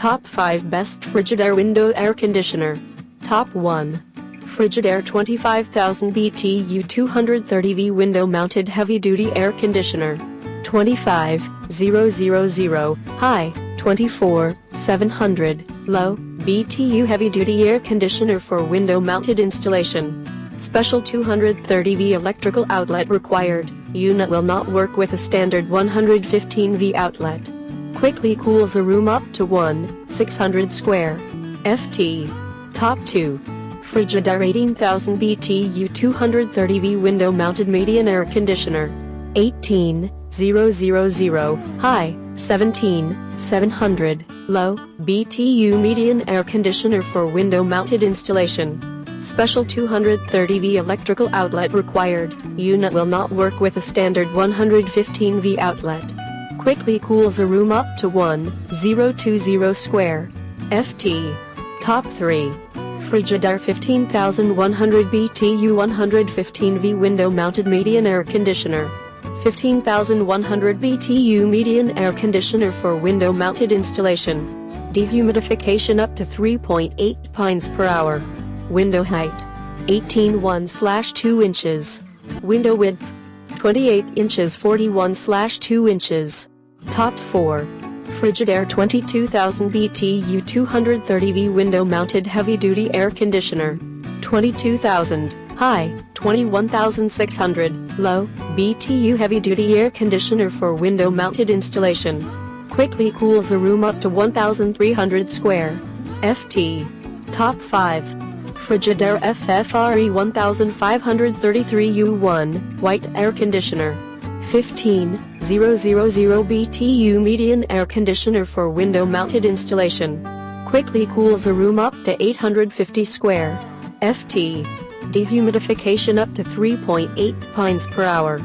Top 5 Best Frigidaire Window Air Conditioner. Top 1. Frigidaire 25,000 BTU 230V Window Mounted Heavy Duty Air Conditioner. 25,000 high, 24,700 low, BTU Heavy Duty Air Conditioner for window mounted installation. Special 230V electrical outlet required. Unit will not work with a standard 115V outlet. Quickly cools a room up to 1,600 square ft. Top 2. Frigidaire 18,000 BTU 230V Window Mounted Median Air Conditioner. 18,000 high, 17,700 low, BTU Median Air Conditioner for window mounted installation. Special 230V electrical outlet required. Unit will not work with a standard 115V outlet. Quickly cools a room up to 1,020 square ft. Top 3. Frigidaire 15,100 BTU 115V Window Mounted Median Air Conditioner. 15,100 BTU Median Air Conditioner for window mounted installation. Dehumidification up to 3.8 pints per hour. Window height 18.1/2 inches. Window width 28 inches 41/2 inches. Top 4. Frigidaire 22,000 BTU 230V Window Mounted Heavy Duty Air Conditioner. 22,000 high, 21,600 low, BTU Heavy Duty Air Conditioner for window mounted installation. Quickly cools a room up to 1,300 square ft. Top 5. Frigidaire FFRE 1533U1 White Air Conditioner. 15,000 BTU Median Air Conditioner for window mounted installation. Quickly cools a room up to 850 square ft. Dehumidification up to 3.8 pints per hour.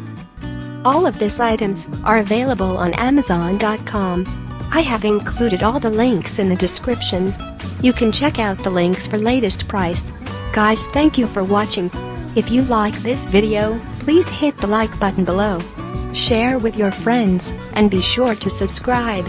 All of these items are available on Amazon.com. I have included all the links in the description. You can check out the links for latest price. Guys, thank you for watching. If you like this video, please hit the like button below. Share with your friends, and be sure to subscribe.